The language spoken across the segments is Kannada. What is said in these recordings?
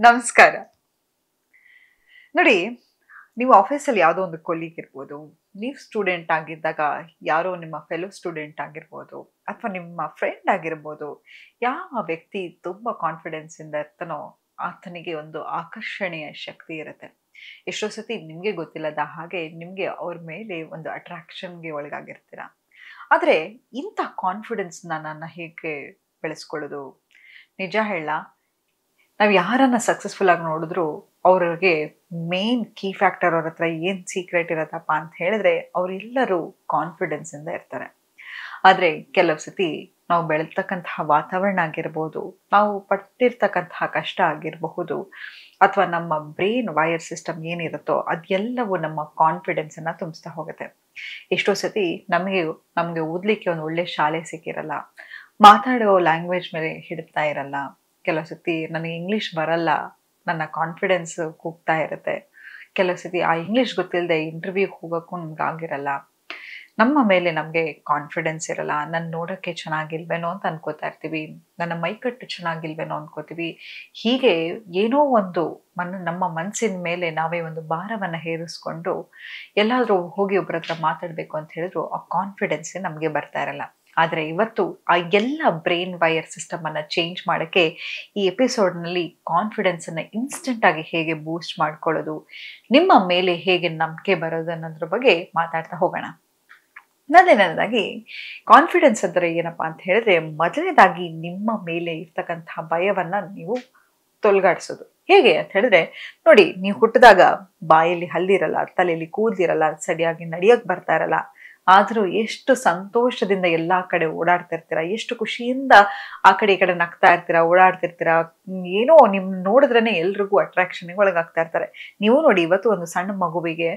ನಮಸ್ಕಾರ. ನೋಡಿ, ನೀವು ಆಫೀಸಲ್ಲಿ ಯಾವುದೋ ಒಂದು ಕೊಲೀಗ್ ಇರ್ಬೋದು, ನೀವು ಸ್ಟೂಡೆಂಟ್ ಆಗಿದ್ದಾಗ ಯಾರೋ ನಿಮ್ಮ ಫೆಲೋ ಸ್ಟೂಡೆಂಟ್ ಆಗಿರ್ಬೋದು, ಅಥವಾ ನಿಮ್ಮ ಫ್ರೆಂಡ್ ಆಗಿರ್ಬೋದು. ಯಾವ ವ್ಯಕ್ತಿ ತುಂಬ ಕಾನ್ಫಿಡೆನ್ಸಿಂದ ಇರ್ತಾನೋ ಆತನಿಗೆ ಒಂದು ಆಕರ್ಷಣೆಯ ಶಕ್ತಿ ಇರುತ್ತೆ. ಎಷ್ಟೋ ಸತಿ ನಿಮಗೆ ಗೊತ್ತಿಲ್ಲದ ಹಾಗೆ ನಿಮಗೆ ಅವ್ರ ಮೇಲೆ ಒಂದು ಅಟ್ರಾಕ್ಷನ್ಗೆ ಒಳಗಾಗಿರ್ತೀರ. ಆದರೆ ಇಂಥ ಕಾನ್ಫಿಡೆನ್ಸ್ನ ನಾನು ಹೇಗೆ ಬೆಳೆಸ್ಕೊಳ್ಳೋದು? ನಿಜ ಹೇಳ, ನಾವು ಯಾರನ್ನ ಸಕ್ಸಸ್ಫುಲ್ ಆಗಿ ನೋಡಿದ್ರು ಅವ್ರಿಗೆ ಮೇನ್ ಕೀ ಫ್ಯಾಕ್ಟರ್ ಅವ್ರ ಹತ್ರ ಏನು ಸೀಕ್ರೆಟ್ ಇರತ್ತಪ್ಪ ಅಂತ ಹೇಳಿದ್ರೆ ಅವರೆಲ್ಲರೂ ಕಾನ್ಫಿಡೆನ್ಸಿಂದ ಇರ್ತಾರೆ. ಆದರೆ ಕೆಲವು ಸತಿ ನಾವು ಬೆಳೆತಕ್ಕಂತಹ ವಾತಾವರಣ ಆಗಿರ್ಬೋದು, ನಾವು ಪಟ್ಟಿರ್ತಕ್ಕಂತಹ ಕಷ್ಟ ಆಗಿರಬಹುದು, ಅಥವಾ ನಮ್ಮ ಬ್ರೈನ್ ವೈರ್ ಸಿಸ್ಟಮ್ ಏನಿರುತ್ತೋ ಅದೆಲ್ಲವೂ ನಮ್ಮ ಕಾನ್ಫಿಡೆನ್ಸನ್ನು ತುಂಬಿಸ್ತಾ ಹೋಗುತ್ತೆ. ಎಷ್ಟೋ ಸತಿ ನಮಗೆ ಓದಲಿಕ್ಕೆ ಒಂದು ಒಳ್ಳೆ ಶಾಲೆ ಸಿಕ್ಕಿರಲ್ಲ, ಮಾತಾಡೋ ಲ್ಯಾಂಗ್ವೇಜ್ ಮೇಲೆ ಹಿಡಿತಾ ಇರಲ್ಲ. ಕೆಲವು ಸತಿ ನನಗೆ ಇಂಗ್ಲೀಷ್ ಬರಲ್ಲ, ನನ್ನ ಕಾನ್ಫಿಡೆನ್ಸ್ ಕೂಗ್ತಾ ಇರುತ್ತೆ. ಕೆಲವು ಸತಿ ಆ ಇಂಗ್ಲೀಷ್ ಗೊತ್ತಿಲ್ಲದೆ ಇಂಟರ್ವ್ಯೂಗೆ ಹೋಗೋಕ್ಕೂ ನಮ್ಗೆ ಆಗಿರಲ್ಲ. ನಮ್ಮ ಮೇಲೆ ನಮಗೆ ಕಾನ್ಫಿಡೆನ್ಸ್ ಇರಲ್ಲ. ನಾನು ನೋಡೋಕ್ಕೆ ಚೆನ್ನಾಗಿಲ್ವೇನೋ ಅಂತ ಅನ್ಕೋತಾ ಇರ್ತೀವಿ, ನನ್ನ ಮೈಕಟ್ಟು ಚೆನ್ನಾಗಿಲ್ವೇನೋ ಅನ್ಕೋತೀವಿ. ಹೀಗೆ ಏನೋ ಒಂದು ನಮ್ಮ ಮನಸ್ಸಿನ ಮೇಲೆ ನಾವೇ ಒಂದು ಭಾರವನ್ನು ಹೇರಿಸ್ಕೊಂಡು ಎಲ್ಲಾದರೂ ಹೋಗಿ ಒಬ್ಬರ ಹತ್ರ ಮಾತಾಡಬೇಕು ಅಂತ ಹೇಳಿದ್ರು ಆ ಕಾನ್ಫಿಡೆನ್ಸೇ ನಮಗೆ ಬರ್ತಾ ಇರಲ್ಲ. ಆದರೆ ಇವತ್ತು ಆ ಎಲ್ಲ ಬ್ರೈನ್ ವೈರ್ ಸಿಸ್ಟಮನ್ನು ಚೇಂಜ್ ಮಾಡೋಕ್ಕೆ ಈ ಎಪಿಸೋಡ್ನಲ್ಲಿ ಕಾನ್ಫಿಡೆನ್ಸನ್ನು ಇನ್ಸ್ಟೆಂಟಾಗಿ ಹೇಗೆ ಬೂಸ್ಟ್ ಮಾಡ್ಕೊಳ್ಳೋದು, ನಿಮ್ಮ ಮೇಲೆ ಹೇಗೆ ನಂಬಿಕೆ ಬರೋದು ಅನ್ನೋದ್ರ ಬಗ್ಗೆ ಮಾತಾಡ್ತಾ ಹೋಗೋಣ. ಮೊದಲನೇದಾಗಿ ಕಾನ್ಫಿಡೆನ್ಸ್ ಅಂದರೆ ಏನಪ್ಪ ಅಂತ ಹೇಳಿದ್ರೆ, ಮೊದಲನೇದಾಗಿ ನಿಮ್ಮ ಮೇಲೆ ಇರ್ತಕ್ಕಂತಹ ಭಯವನ್ನು ನೀವು ತೊಲಗಾಡಿಸೋದು. ಹೇಗೆ ಅಂತ ಹೇಳಿದ್ರೆ, ನೋಡಿ, ನೀವು ಹುಟ್ಟಿದಾಗ ಬಾಯಲ್ಲಿ ಹಲ್ಲಿರಲ್ಲ, ತಲೆಯಲ್ಲಿ ಕೂದಲಿರಲ್ಲ, ಸರಿಯಾಗಿ ನಡೆಯೋಕ್ಕೆ ಬರ್ತಾ ಇರಲ್ಲ. ಆದರೂ ಎಷ್ಟು ಸಂತೋಷದಿಂದ ಎಲ್ಲ ಕಡೆ ಓಡಾಡ್ತಿರ್ತೀರ, ಎಷ್ಟು ಖುಷಿಯಿಂದ ಆ ಕಡೆ ಈ ಕಡೆ ನಗ್ತಾ ಇರ್ತೀರ, ಓಡಾಡ್ತಿರ್ತೀರ. ಏನೋ ನಿಮ್ ನೋಡಿದ್ರೇ ಎಲ್ರಿಗೂ ಅಟ್ರಾಕ್ಷನ್ಗೆ ಒಳಗಾಗ್ತಾ ಇರ್ತಾರೆ. ನೀವು ನೋಡಿ, ಇವತ್ತು ಒಂದು ಸಣ್ಣ ಮಗುವಿಗೆ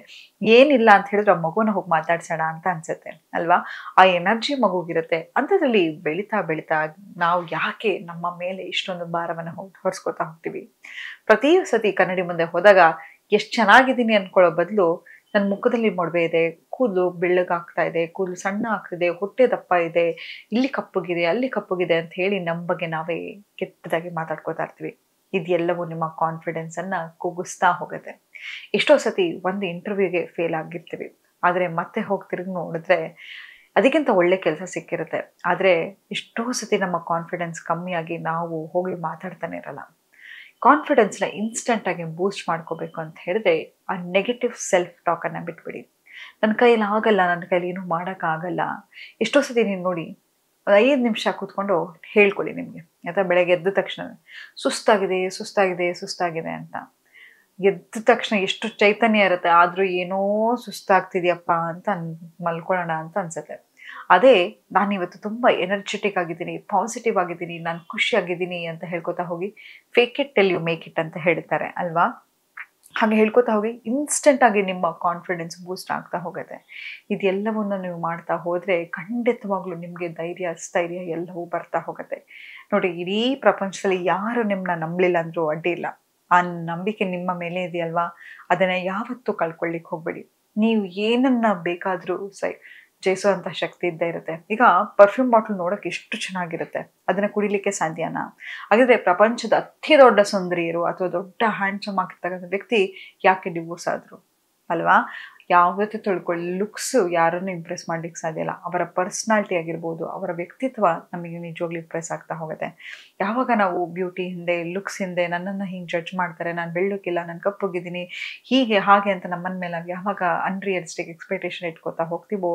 ಏನಿಲ್ಲ ಅಂತ ಹೇಳಿದ್ರೆ ಆ ಮಗುನ ಹೋಗಿ ಮಾತಾಡ್ಸೋಣ ಅಂತ ಅನ್ಸುತ್ತೆ ಅಲ್ವಾ? ಆ ಎನರ್ಜಿ ಮಗುಗಿರುತ್ತೆ. ಅಂಥದ್ರಲ್ಲಿ ಬೆಳೀತಾ ಬೆಳೀತಾ ನಾವು ಯಾಕೆ ನಮ್ಮ ಮೇಲೆ ಇಷ್ಟೊಂದು ಭಾರವನ್ನು ಹೊರಿಸ್ಕೊತಾ ಹೋಗ್ತೀವಿ? ಪ್ರತಿ ಸತಿ ಕನ್ನಡಿ ಮುಂದೆ ಹೋದಾಗ ಎಷ್ಟು ಚೆನ್ನಾಗಿದ್ದೀನಿ ಅನ್ಕೊಳ್ಳೋ ಬದಲು ನನ್ನ ಮುಖದಲ್ಲಿ ಮೊಡವೆ ಇದೆ, ಕೂದಲು ಬೆಳ್ಳಗಾಗ್ತಾ ಇದೆ, ಕೂದಲು ಸಣ್ಣ ಆಗ್ತಿದೆ, ಹೊಟ್ಟೆ ದಪ್ಪ ಇದೆ, ಇಲ್ಲಿ ಕಪ್ಪಗಿದೆ, ಅಲ್ಲಿ ಕಪ್ಪಗಿದೆ ಅಂತ ಹೇಳಿ ನಮ್ಮ ಬಗ್ಗೆ ನಾವೇ ಕೆಟ್ಟದಾಗಿ ಮಾತಾಡ್ಕೋತಾ ಇರ್ತೀವಿ. ಇದೆಲ್ಲವೂ ನಿಮ್ಮ ಕಾನ್ಫಿಡೆನ್ಸನ್ನು ಕುಗ್ಗಿಸ್ತಾ ಹೋಗುತ್ತೆ. ಎಷ್ಟೋ ಸತಿ ಒಂದು ಇಂಟರ್ವ್ಯೂಗೆ ಫೇಲ್ ಆಗಿರ್ತೀವಿ, ಆದರೆ ಮತ್ತೆ ಹೋಗಿ ತಿರುಗಿ ನೋಡಿದ್ರೆ ಅದಕ್ಕಿಂತ ಒಳ್ಳೆ ಕೆಲಸ ಸಿಕ್ಕಿರುತ್ತೆ. ಆದರೆ ಎಷ್ಟೋ ಸತಿ ನಮ್ಮ ಕಾನ್ಫಿಡೆನ್ಸ್ ಕಮ್ಮಿಯಾಗಿ ನಾವು ಹೋಗಿ ಮಾತಾಡ್ತಾನೆ ಇರಲ್ಲ. ಕಾನ್ಫಿಡೆನ್ಸ್ನ ಇನ್ಸ್ಟೆಂಟಾಗಿ ಬೂಸ್ಟ್ ಮಾಡ್ಕೋಬೇಕು ಅಂತ ಹೇಳಿದ್ರೆ ಆ ನೆಗೆಟಿವ್ ಸೆಲ್ಫ್ ಟಾಕನ್ನು ಬಿಟ್ಬಿಡಿ. ನನ್ನ ಕೈಯಲ್ಲಿ ಆಗಲ್ಲ, ನನ್ನ ಕೈಲಿ ಏನೂ ಮಾಡೋಕ್ಕಾಗಲ್ಲ. ಎಷ್ಟೋ ಸತಿ ನೀವು ನೋಡಿ, ಒಂದು 5 ನಿಮಿಷ ಕೂತ್ಕೊಂಡು ಹೇಳ್ಕೊಳ್ಳಿ ನಿಮಗೆ, ಅಥವಾ ಬೆಳಗ್ಗೆ ಎದ್ದ ತಕ್ಷಣ ಸುಸ್ತಾಗಿದೆ ಸುಸ್ತಾಗಿದೆ ಸುಸ್ತಾಗಿದೆ ಅಂತ. ಎದ್ದ ತಕ್ಷಣ ಎಷ್ಟು ಚೈತನ್ಯ ಇರುತ್ತೆ, ಆದರೂ ಏನೋ ಸುಸ್ತಾಗ್ತಿದೆಯಪ್ಪ ಅಂತ ಮಲ್ಕೊಳ್ಳೋಣ ಅಂತ ಅನ್ಸುತ್ತೆ. ಅದೇ ನಾನಿವತ್ತು ತುಂಬ ಎನರ್ಜೆಟಿಕ್ ಆಗಿದ್ದೀನಿ, ಪಾಸಿಟಿವ್ ಆಗಿದ್ದೀನಿ, ನಾನು ಖುಷಿಯಾಗಿದ್ದೀನಿ ಅಂತ ಹೇಳ್ಕೊತಾ ಹೋಗಿ, fake it till you make it ಅಂತ ಹೇಳ್ತಾರೆ ಅಲ್ವಾ? ಹಾಗೆ ಹೇಳ್ಕೊತಾ ಹೋಗಿ ಇನ್ಸ್ಟೆಂಟಾಗಿ ನಿಮ್ಮ ಕಾನ್ಫಿಡೆನ್ಸ್ ಬೂಸ್ಟ್ ಆಗ್ತಾ ಹೋಗುತ್ತೆ. ಇದೆಲ್ಲವನ್ನು ನೀವು ಮಾಡ್ತಾ ಹೋದರೆ ಖಂಡಿತವಾಗ್ಲೂ ನಿಮಗೆ ಧೈರ್ಯ ಸ್ಥೈರ್ಯ ಎಲ್ಲವೂ ಬರ್ತಾ ಹೋಗುತ್ತೆ. ನೋಡಿ, ಇಡೀ ಪ್ರಪಂಚದಲ್ಲಿ ಯಾರು ನಿಮ್ಮನ್ನ ನಂಬಲಿಲ್ಲ ಅಂದರೂ ಅಡ್ಡಿ ಇಲ್ಲ. ಆ ನಂಬಿಕೆ ನಿಮ್ಮ ಮೇಲೆ ಇದೆಯಲ್ವಾ, ಅದನ್ನು ಯಾವತ್ತೂ ಕಳ್ಕೊಳ್ಳಿಕ್ಕೆ ಹೋಗ್ಬೇಡಿ. ನೀವು ಏನನ್ನ ಬೇಕಾದರೂ ಜಯಿಸುವಂಥ ಶಕ್ತಿ ಇದ್ದೇ ಇರುತ್ತೆ. ಈಗ ಪರ್ಫ್ಯೂಮ್ ಬಾಟಲ್ ನೋಡೋಕೆ ಎಷ್ಟು ಚೆನ್ನಾಗಿರುತ್ತೆ, ಅದನ್ನು ಕುಡಿಲಿಕ್ಕೆ ಸಾಧ್ಯನಾ? ಹಾಗಿದ್ರೆ ಪ್ರಪಂಚದ ಅತಿ ದೊಡ್ಡ ಸುಂದರಿಯರು ಅಥವಾ ದೊಡ್ಡ ಹ್ಯಾಂಡ್ಸಮ್ ಆಗಿರ್ತಕ್ಕಂಥ ವ್ಯಕ್ತಿ ಯಾಕೆ ಡಿವೋರ್ಸ್ ಆದರು ಅಲ್ವಾ? ಯಾವತ್ತೂ ತಿಳ್ಕೊಳ್ಳಿ, ಲುಕ್ಸು ಯಾರನ್ನು ಇಂಪ್ರೆಸ್ ಮಾಡ್ಲಿಕ್ಕೆ ಸಾಧ್ಯ ಇಲ್ಲ. ಅವರ ಪರ್ಸ್ನಾಲಿಟಿ ಆಗಿರ್ಬೋದು, ಅವರ ವ್ಯಕ್ತಿತ್ವ ನಮಗೆ ನಿಜವಾಗ್ಲೂ ಇಂಪ್ರೆಸ್ ಆಗ್ತಾ ಹೋಗುತ್ತೆ. ಯಾವಾಗ ನಾವು ಬ್ಯೂಟಿ ಹಿಂದೆ, ಲುಕ್ಸ್ ಹಿಂದೆ ನನ್ನನ್ನು ಹಿಂಗೆ ಜಡ್ಜ್ ಮಾಡ್ತಾರೆ, ನಾನು ಬೆಳ್ಳಕ್ಕಿಲ್ಲ, ನಾನು ಕಪ್ಪುಗಿದ್ದೀನಿ, ಹೀಗೆ ಹಾಗೆ ಅಂತ ನಮ್ಮನ ಮೇಲೆ ನಾವು ಯಾವಾಗ ಅನ್ರಿಯಲಿಸ್ಟಿಕ್ ಎಕ್ಸ್ಪೆಕ್ಟೇಷನ್ ಇಟ್ಕೋತಾ ಹೋಗ್ತೀವೋ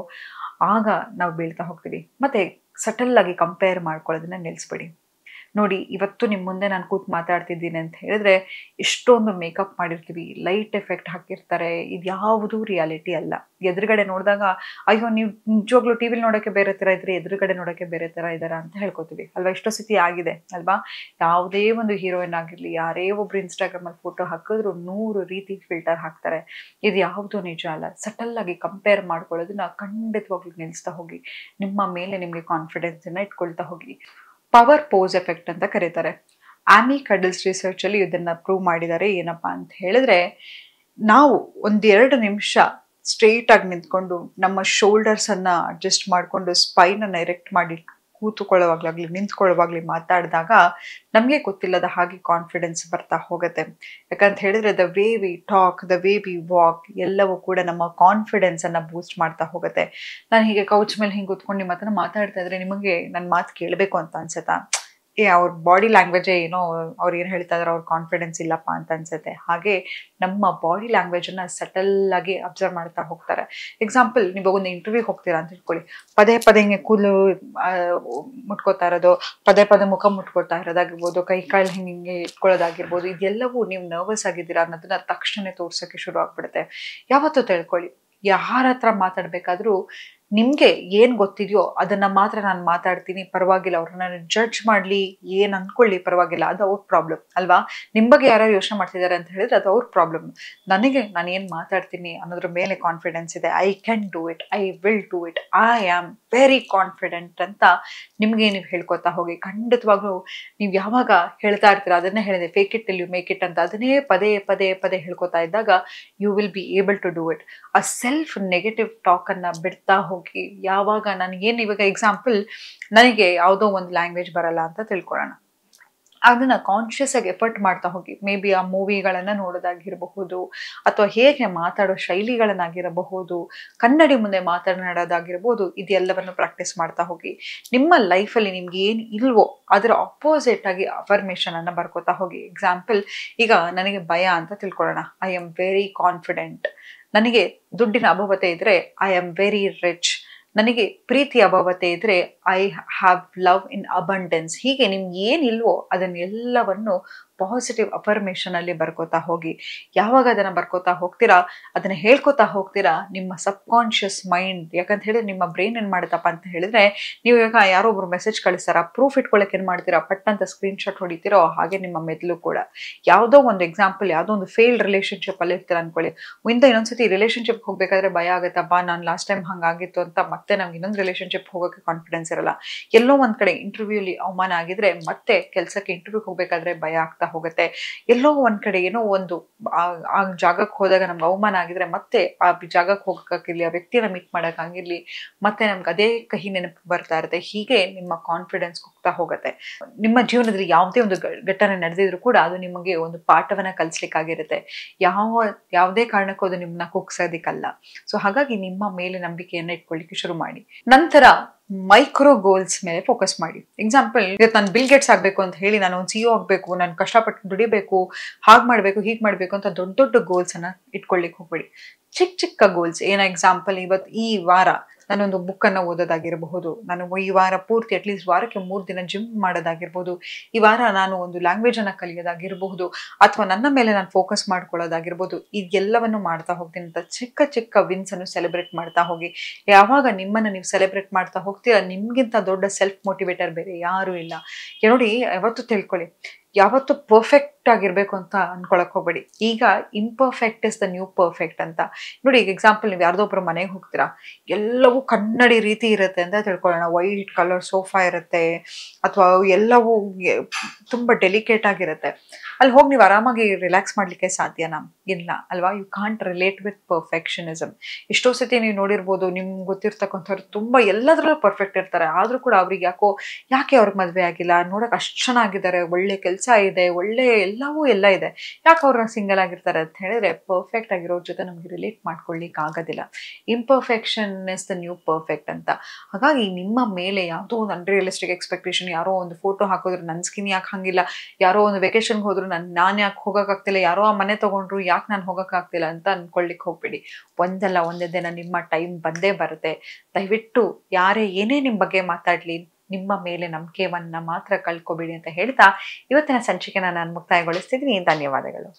ಆಗ ನಾವು ಬೀಳ್ತಾ ಹೋಗ್ತೀವಿ. ಮತ್ತು ಸಟಲ್ಲಾಗಿ ಕಂಪೇರ್ ಮಾಡ್ಕೊಳ್ಳೋದನ್ನ ನಿಲ್ಲಿಸ್ಬೇಡಿ. ನೋಡಿ, ಇವತ್ತು ನಿಮ್ಮ ಮುಂದೆ ನಾನು ಕೂತು ಮಾತಾಡ್ತಿದ್ದೀನಿ ಅಂತ ಹೇಳಿದ್ರೆ ಎಷ್ಟೊಂದು ಮೇಕಪ್ ಮಾಡಿರ್ತೀವಿ, ಲೈಟ್ ಎಫೆಕ್ಟ್ ಹಾಕಿರ್ತಾರೆ, ಇದು ಯಾವುದೂ ರಿಯಾಲಿಟಿ ಅಲ್ಲ. ಎದುರುಗಡೆ ನೋಡಿದಾಗ ಅಯ್ಯೋ, ನೀವು ನಿಜವಾಗ್ಲೂ ಟಿ ವಿಲಿ ನೋಡೋಕ್ಕೆ ಬೇರೆ ಥರ ಇದ್ರೆ ಎದುರುಗಡೆ ನೋಡೋಕ್ಕೆ ಬೇರೆ ಥರ ಇದ್ದಾರೆ ಅಂತ ಹೇಳ್ಕೊತೀವಿ ಅಲ್ವಾ? ಎಷ್ಟೋ ಸ್ಥಿತಿ ಆಗಿದೆ ಅಲ್ವಾ? ಯಾವುದೇ ಒಂದು ಹೀರೋಯಿನ್ ಆಗಿರಲಿ, ಯಾರೇ ಒಬ್ರು ಇನ್ಸ್ಟಾಗ್ರಾಮಲ್ಲಿ ಫೋಟೋ ಹಾಕಿದ್ರು 100 ರೀತಿ ಫಿಲ್ಟರ್ ಹಾಕ್ತಾರೆ. ಇದು ಯಾವುದೂ ನಿಜ ಅಲ್ಲ. ಸಟಲ್ಲಾಗಿ ಕಂಪೇರ್ ಮಾಡ್ಕೊಳ್ಳೋದನ್ನ ಖಂಡಿತವಾಗ್ಲೂ ನಿಲ್ಲಿಸ್ತಾ ಹೋಗಿ. ನಿಮ್ಮ ಮೇಲೆ ನಿಮಗೆ ಕಾನ್ಫಿಡೆನ್ಸನ್ನು ಇಟ್ಕೊಳ್ತಾ ಹೋಗಿ. ಪವರ್ ಪೋಸ್ ಎಫೆಕ್ಟ್ ಅಂತ ಕರೀತಾರೆ. ಆಮಿ ಕಡಲ್ಸ್ ರಿಸರ್ಚಲ್ಲಿ ಇದನ್ನು ಪ್ರೂವ್ ಮಾಡಿದ್ದಾರೆ. ಏನಪ್ಪ ಅಂತ ಹೇಳಿದ್ರೆ, ನಾವು 1-2 ನಿಮಿಷ ಸ್ಟ್ರೈಟಾಗಿ ನಿಂತ್ಕೊಂಡು ನಮ್ಮ ಶೋಲ್ಡರ್ಸನ್ನು ಅಡ್ಜಸ್ಟ್ ಮಾಡಿಕೊಂಡು ಸ್ಪೈನನ್ನು ಎರೆಕ್ಟ್ ಮಾಡಿ ಕೂತುಕೊಳ್ಳುವಾಗ್ಲಾಗ್ಲಿ ನಿಂತ್ಕೊಳ್ಳುವಾಗ್ಲಿ ಮಾತಾಡಿದಾಗ ನಮಗೆ ಗೊತ್ತಿಲ್ಲದ ಹಾಗೆ ಕಾನ್ಫಿಡೆನ್ಸ್ ಬರ್ತಾ ಹೋಗುತ್ತೆ. ಯಾಕಂತ ಹೇಳಿದ್ರೆ the way we talk, the way we walk ಎಲ್ಲವೂ ಕೂಡ ನಮ್ಮ ಕಾನ್ಫಿಡೆನ್ಸ್ ಅನ್ನ ಬೂಸ್ಟ್ ಮಾಡ್ತಾ ಹೋಗುತ್ತೆ. ನಾನು ಹೀಗೆ ಕೌಚ್ ಮೇಲೆ ಹಿಂಗೆ ಕೂತ್ಕೊಂಡು ನಿಮ್ಮ ಹತ್ರ ಮಾತಾಡ್ತಾ ಇದ್ರೆ ನಿಮಗೆ ನನ್ನ ಮಾತು ಕೇಳಬೇಕು ಅಂತ ಅನ್ಸುತ್ತಾ? ಅವ್ರ ಬಾಡಿ ಲ್ಯಾಂಗ್ವೇಜೇ ಏನೋ ಅವ್ರು ಏನು ಹೇಳ್ತಾ ಇದಾರೆ ಅವ್ರ ಕಾನ್ಫಿಡೆನ್ಸ್ ಇಲ್ಲಪ್ಪ ಅಂತ ಅನ್ಸುತ್ತೆ. ಹಾಗೆ ನಮ್ಮ ಬಾಡಿ ಲ್ಯಾಂಗ್ವೇಜನ್ನು ಸಟಲ್ ಆಗಿ ಅಬ್ಸರ್ವ್ ಮಾಡ್ತಾ ಹೋಗ್ತಾರೆ. ಎಕ್ಸಾಂಪಲ್, ನೀವು ಒಂದು ಇಂಟರ್ವ್ಯೂಗೆ ಹೋಗ್ತೀರಾ ಅಂತ ಇಟ್ಕೊಳ್ಳಿ, ಪದೇ ಪದೇ ಹಿಂಗೆ ಕೂದಲು ಮುಟ್ಕೋತಾ ಇರೋದು, ಪದೇ ಪದೇ ಮುಖ ಮುಟ್ಕೋತಾ ಇರೋದಾಗಿರ್ಬೋದು, ಕೈ ಕಾಲು ಹಿಂಗೆ ಇಟ್ಕೊಳ್ಳೋದಾಗಿರ್ಬೋದು, ಇದೆಲ್ಲವೂ ನೀವು ನರ್ವಸ್ ಆಗಿದ್ದೀರಾ ಅನ್ನೋದನ್ನ ತಕ್ಷಣ ತೋರ್ಸೋಕ್ಕೆ ಶುರು ಆಗ್ಬಿಡುತ್ತೆ. ಯಾವತ್ತೂ ತಿಳ್ಕೊಳ್ಳಿ, ಯಾರ ಹತ್ರ ಮಾತಾಡ್ಬೇಕಾದ್ರೂ ನಿಮ್ಗೆ ಏನ್ ಗೊತ್ತಿದೆಯೋ ಅದನ್ನ ಮಾತ್ರ ನಾನು ಮಾತಾಡ್ತೀನಿ, ಪರವಾಗಿಲ್ಲ. ಅವ್ರನ್ನ ಜಡ್ಜ್ ಮಾಡ್ಲಿ, ಏನ್ ಅನ್ಕೊಳ್ಳಿ, ಪರವಾಗಿಲ್ಲ. ಅದು ಅವ್ರ ಪ್ರಾಬ್ಲಮ್ ಅಲ್ವಾ? ನಿಮ್ ಬಗ್ಗೆ ಯಾರು ಯೋಚನೆ ಮಾಡ್ತಿದ್ದಾರೆ ಅಂತ ಹೇಳಿದ್ರೆ ಅದು ಅವ್ರ ಪ್ರಾಬ್ಲಮ್. ನನಗೆ ನಾನು ಏನ್ ಮಾತಾಡ್ತೀನಿ ಅನ್ನೋದ್ರ ಮೇಲೆ ಕಾನ್ಫಿಡೆನ್ಸ್ ಇದೆ. I can do it, I will do it, I am very confident ಅಂತ ನಿಮ್ಗೆ ನೀವು ಹೇಳ್ಕೊತಾ ಹೋಗಿ. ಖಂಡಿತವಾಗ್ಲೂ ನೀವು ಯಾವಾಗ ಹೇಳ್ತಾ ಇರ್ತೀರ, ಅದನ್ನೇ ಹೇಳಿದೆ, fake it till you make it ಅಂತ, ಅದನ್ನೇ ಪದೇ ಪದೇ ಪದೇ ಹೇಳ್ಕೊತಾ ಇದ್ದಾಗ you will be able to do it. ಆ ಸೆಲ್ಫ್ ನೆಗೆಟಿವ್ ಟಾಕ್ ಅನ್ನ ಬಿಡ್ತಾ ಹೋಗಿ. ಯಾವಾಗ ನನಗೇನು, ಇವಾಗ ಎಕ್ಸಾಂಪಲ್, ನನಗೆ ಯಾವುದೋ ಒಂದು ಲ್ಯಾಂಗ್ವೇಜ್ ಬರಲ್ಲ ಅಂತ ತಿಳ್ಕೊಳ್ಳೋಣ, ಅದನ್ನ ಕಾನ್ಶಿಯಸ್ ಆಗಿ ಎಫರ್ಟ್ ಮಾಡ್ತಾ ಹೋಗಿ. ಮೇ ಬಿ ಆ ಮೂವಿಗಳನ್ನ ನೋಡೋದಾಗಿರಬಹುದು, ಅಥವಾ ಹೇಗೆ ಮಾತಾಡೋ ಶೈಲಿಗಳನ್ನಾಗಿರಬಹುದು, ಕನ್ನಡಿ ಮುಂದೆ ಮಾತನಾಡೋದಾಗಿರ್ಬೋದು, ಇದೆಲ್ಲವನ್ನು ಪ್ರಾಕ್ಟೀಸ್ ಮಾಡ್ತಾ ಹೋಗಿ. ನಿಮ್ಮ ಲೈಫಲ್ಲಿ ನಿಮ್ಗೆ ಏನು ಇಲ್ವೋ ಅದರ ಆಪೋಸಿಟ್ ಆಗಿ ಅಫರ್ಮೇಷನ್ ಅನ್ನ ಬರ್ಕೋತಾ ಹೋಗಿ. ಎಕ್ಸಾಂಪಲ್, ಈಗ ನನಗೆ ಭಯ ಅಂತ ತಿಳ್ಕೊಳ್ಳೋಣ, ಐ ಆಮ್ ವೆರಿ ಕಾನ್ಫಿಡೆಂಟ್. ನನಗೆ ದುಡ್ಡಿನ ಅಭಾವತೆ ಇದ್ರೆ ಐ ಆಮ್ ವೆರಿ ರಿಚ್. ನನಗೆ ಪ್ರೀತಿ ಅಭಾವತೆ ಇದ್ರೆ I have love in abundance. ಹೀಗೆ ನಿಮ್ಗೆ ಏನಿಲ್ವೋ ಅದನ್ನೆಲ್ಲವನ್ನು ಪಾಸಿಟಿವ್ ಅಫರ್ಮೇಷನ್ ಅಲ್ಲಿ ಬರ್ಕೋತಾ ಹೋಗಿ. ಯಾವಾಗ ಅದನ್ನ ಬರ್ಕೋತಾ ಹೋಗ್ತೀರಾ, ಅದನ್ನ ಹೇಳ್ಕೊತಾ ಹೋಗ್ತೀರಾ, ನಿಮ್ಮ ಸಬ್ ಕಾನ್ಶಿಯಸ್ ಮೈಂಡ್, ಯಾಕಂತ ಹೇಳಿದ್ರೆ ನಿಮ್ಮ ಬ್ರೈನ್ ಏನ್ ಮಾಡುತ್ತಪ್ಪ ಅಂತ ಹೇಳಿದ್ರೆ, ನೀವು ಇವಾಗ ಯಾರೋ ಒಬ್ರು ಮೆಸೇಜ್ ಕಳಿಸ್ತಾರ, ಪ್ರೂಫ್ ಇಟ್ಕೊಳಕ್ ಏನ್ ಮಾಡ್ತೀರಾ, ಪಟ್ ಅಂತ ಸ್ಕ್ರೀನ್ ಶಾಟ್ ಹೊಡಿತೀರೋ, ಹಾಗೆ ನಿಮ್ಮ ಮೆದುಳು ಕೂಡ ಯಾವುದೋ ಒಂದು ಎಕ್ಸಾಂಪಲ್, ಯಾವುದೋ ಒಂದು ಫೇಲ್ಡ್ ರಿಲೇಶನ್ಶಿಪ್ ಅಲ್ಲಿ ಇರ್ತೀರ ಅನ್ಕೊಳ್ಳಿ. ಇನ್ನೊಂದ್ಸತಿ ರಿಲೇಶನ್ಶಿಪ್ ಹೋಗ್ಬೇಕಾದ್ರೆ ಭಯ ಆಗುತ್ತಪ್ಪ, ನಾನು ಲಾಸ್ಟ್ ಟೈಮ್ ಹಂಗಾಗಿತ್ತು ಅಂತ ಮತ್ತೆ ನಮ್ಗೆ ಇನ್ನೊಂದು ರಿಲೇಶನ್ಶಿಪ್ ಹೋಗೋಕೆ ಕಾನ್ಫಿಡೆನ್ಸ್ ಇರಲ್ಲ. ಎಲ್ಲೋ ಒಂದ್ ಕಡೆ ಇಂಟರ್ವ್ಯೂಲಿ ಅವಮಾನ ಆಗಿದ್ರೆ ಮತ್ತೆ ಕೆಲ್ಸಕ್ಕೆ ಇಂಟರ್ವ್ಯೂಗೆ ಹೋಗ್ಬೇಕಾದ್ರೆ ಭಯ ಆಗ್ತಾ ಹೋಗುತ್ತೆ. ಎಲ್ಲೋ ಒಂದ್ ಕಡೆ ಏನೋ ಒಂದು ಆ ಜಾಗಕ್ಕೆ ಹೋದಾಗ ನಮ್ಗೆ ಅವಮಾನ ಆಗಿದ್ರೆ ಮತ್ತೆ ಆ ಜಾಗಕ್ಕೆ ಹೋಗಕ್ಕಾಗಿರ್ಲಿ, ಆ ವ್ಯಕ್ತಿನ ಮೀಟ್ ಮಾಡಕ್ಕಾಗಿರ್ಲಿ, ಮತ್ತೆ ನಮ್ಗೆ ಅದೇ ಕಹಿ ನೆನಪು ಬರ್ತಾ ಇರುತ್ತೆ. ಹೀಗೆ ನಿಮ್ಮ ಕಾನ್ಫಿಡೆನ್ಸ್ ಹೋಗ್ತಾ ಹೋಗುತ್ತೆ. ನಿಮ್ಮ ಜೀವನದಲ್ಲಿ ಯಾವುದೇ ಒಂದು ಘಟನೆ ನಡೆದಿದ್ರು ಕೂಡ ಅದು ನಿಮಗೆ ಒಂದು ಪಾಠವನ್ನ ಕಲಿಸ್ಲಿಕ್ಕಾಗಿರುತ್ತೆ. ಯಾವುದೇ ಕಾರಣಕ್ಕೂ ಅದು ನಿಮ್ಮನ್ನ ಕುಗ್ಸೋದಿಕ್ಕಲ್ಲ. ಸೊ ಹಾಗಾಗಿ ನಿಮ್ಮ ಮೇಲೆ ನಂಬಿಕೆಯನ್ನ ಇಟ್ಕೊಳ್ಳಿಕ್ಕೆ ಶುರು ಮಾಡಿ. ನಂತರ ಮೈಕ್ರೋ ಗೋಲ್ಸ್ ಮೇಲೆ ಫೋಕಸ್ ಮಾಡಿ. ಎಕ್ಸಾಂಪಲ್, ಇವತ್ತು ನಾನು ಬಿಲ್ ಗೇಟ್ಸ್ ಆಗ್ಬೇಕು ಅಂತ ಹೇಳಿ ನಾನು ಒಂದು CEO ಆಗ್ಬೇಕು, ನಾನು ಕಷ್ಟಪಟ್ಟು ದುಡಿಬೇಕು, ಹಾಗೆ ಮಾಡ್ಬೇಕು, ಹೀಗೆ ಮಾಡ್ಬೇಕು ಅಂತ ದೊಡ್ಡ ದೊಡ್ಡ ಗೋಲ್ಸ್ ಅನ್ನ ಇಟ್ಕೊಳ್ಳಿಕ್ ಹೋಗ್ಬೇಡಿ. ಚಿಕ್ಕ ಚಿಕ್ಕ ಗೋಲ್ಸ್. ಏನ ಎಕ್ಸಾಂಪಲ್, ಇವತ್ತು ಈ ವಾರ ನಾನೊಂದು ಬುಕ್ ಅನ್ನ ಓದೋದಾಗಿರಬಹುದು, ನಾನು ಈ ವಾರ ಪೂರ್ತಿ ಅಟ್ಲೀಸ್ಟ್ ವಾರಕ್ಕೆ 3 ದಿನ ಜಿಮ್ ಮಾಡೋದಾಗಿರ್ಬೋದು, ಈ ವಾರ ನಾನು ಒಂದು ಲ್ಯಾಂಗ್ವೇಜ್ ಅನ್ನ ಕಲಿಯೋದಾಗಿರಬಹುದು, ಅಥವಾ ನನ್ನ ಮೇಲೆ ನಾನು ಫೋಕಸ್ ಮಾಡ್ಕೊಳ್ಳೋದಾಗಿರ್ಬೋದು. ಇದೆಲ್ಲವನ್ನು ಮಾಡ್ತಾ ಹೋಗ್ತೀನಿ ಅಂತ ಚಿಕ್ಕ ಚಿಕ್ಕ ವಿನ್ಸ್ ಅನ್ನು ಸೆಲೆಬ್ರೇಟ್ ಮಾಡ್ತಾ ಹೋಗಿ. ಯಾವಾಗ ನಿಮ್ಮನ್ನ ನೀವು ಸೆಲೆಬ್ರೇಟ್ ಮಾಡ್ತಾ ಹೋಗ್ತೀರಾ, ನಿಮ್ಗಿಂತ ದೊಡ್ಡ ಸೆಲ್ಫ್ ಮೋಟಿವೇಟರ್ ಬೇರೆ ಯಾರು ಇಲ್ಲ. ನೋಡಿ, ಯಾವತ್ತು ತಿಳ್ಕೊಳ್ಳಿ, ಯಾವತ್ತು ಪರ್ಫೆಕ್ಟ್ ಆಗಿರ್ಬೇಕು ಅಂತ ಅನ್ಕೊಳಕ್ ಹೋಗ್ಬೇಡಿ. ಈಗ imperfect is the new perfect ಅಂತ. ನೋಡಿ, ಈಗ ಎಕ್ಸಾಂಪಲ್, ನೀವು ಯಾರ್ದೋ ಒಬ್ರು ಮನೆಗೆ ಹೋಗ್ತೀರಾ, ಎಲ್ಲವೂ ಕನ್ನಡಿ ರೀತಿ ಇರುತ್ತೆ ಅಂತ ತಿಳ್ಕೊಳ್ಳೋಣ. ವೈಟ್ ಕಲರ್ ಸೋಫಾ ಇರುತ್ತೆ, ಅಥವಾ ಎಲ್ಲವೂ ತುಂಬಾ ಡೆಲಿಕೇಟ್ ಆಗಿರುತ್ತೆ. ಅಲ್ಲಿ ಹೋಗಿ ನೀವು ಆರಾಮಾಗಿ ರಿಲ್ಯಾಕ್ಸ್ ಮಾಡ್ಲಿಕ್ಕೆ ಸಾಧ್ಯನಾ? ಇಲ್ಲ ಅಲ್ವಾ? You can't relate with perfectionism. ಎಷ್ಟೋ ಸತಿ ನೀವು ನೋಡಿರ್ಬೋದು, ನಿಮ್ಗೆ ಗೊತ್ತಿರ್ತಕ್ಕಂಥವ್ರು ತುಂಬಾ ಎಲ್ಲದ್ರಲ್ಲೂ ಪರ್ಫೆಕ್ಟ್ ಇರ್ತಾರೆ, ಆದ್ರೂ ಕೂಡ ಅವ್ರಿಗೆ ಯಾಕೆ ಅವ್ರಿಗೆ ಮದ್ವೆ ಆಗಿಲ್ಲ, ನೋಡಕ್ ಅಷ್ಟು ಚೆನ್ನಾಗಿದ್ದಾರೆ, ಒಳ್ಳೆ ಕೆಲಸ ಇದೆ, ಒಳ್ಳೆ ಎಲ್ಲವೂ ಎಲ್ಲ ಇದೆ, ಯಾಕೆ ಅವ್ರನ್ನ ಸಿಂಗಲ್ ಆಗಿರ್ತಾರೆ ಅಂತ ಹೇಳಿದ್ರೆ, ಪರ್ಫೆಕ್ಟ್ ಆಗಿರೋರ ಜೊತೆ ನಮ್ಗೆ ರಿಲೇಟ್ ಮಾಡ್ಕೊಳ್ಲಿಕ್ಕೆ ಆಗೋದಿಲ್ಲ. Imperfection is the new perfect ಅಂತ. ಹಾಗಾಗಿ ನಿಮ್ಮ ಮೇಲೆ ಯಾವುದೋ ಒಂದು ಅನ್ರಿಯಲಿಸ್ಟಿಕ್ ಎಕ್ಸ್ಪೆಕ್ಟೇಷನ್, ಯಾರೋ ಒಂದು ಫೋಟೋ ಹಾಕಿದ್ರು ನನ್ನ ಸ್ಕಿನ್ ಯಾಕೆ ಹಂಗಿಲ್ಲ, ಯಾರೋ ಒಂದು ವೆಕೇಶನ್ಗೆ ಹೋದ್ರು ನಾನು ಯಾಕೆ ಹೋಗೋಕ್ಕಾಗ್ತಿಲ್ಲ, ಯಾರೋ ಆ ಮನೆ ತಗೊಂಡ್ರು ಯಾಕೆ ನಾನು ಹೋಗೋಕ್ಕಾಗ್ತಿಲ್ಲ ಅಂತ ಅನ್ಕೊಳ್ಲಿಕ್ಕೆ ಹೋಗ್ಬೇಡಿ. ಒಂದಲ್ಲ ಒಂದೇ ದಿನ ನಿಮ್ಮ ಟೈಮ್ ಬಂದೇ ಬರುತ್ತೆ. ದಯವಿಟ್ಟು ಯಾರೇ ಏನೇ ನಿಮ್ಮ ಬಗ್ಗೆ ಮಾತಾಡ್ಲಿ, ನಿಮ್ಮ ಮೇಲೆ ನಂಬಿಕೆಯನ್ನ ಮಾತ್ರ ಕಳ್ಕೊಬೇಡಿ ಅಂತ ಹೇಳ್ತಾ ಇವತ್ತಿನ ಸಂಚಿಕೆನ ನಾನು ಮುಕ್ತಾಯಗೊಳಿಸ್ತಿದ್ದೀನಿ. ಧನ್ಯವಾದಗಳು.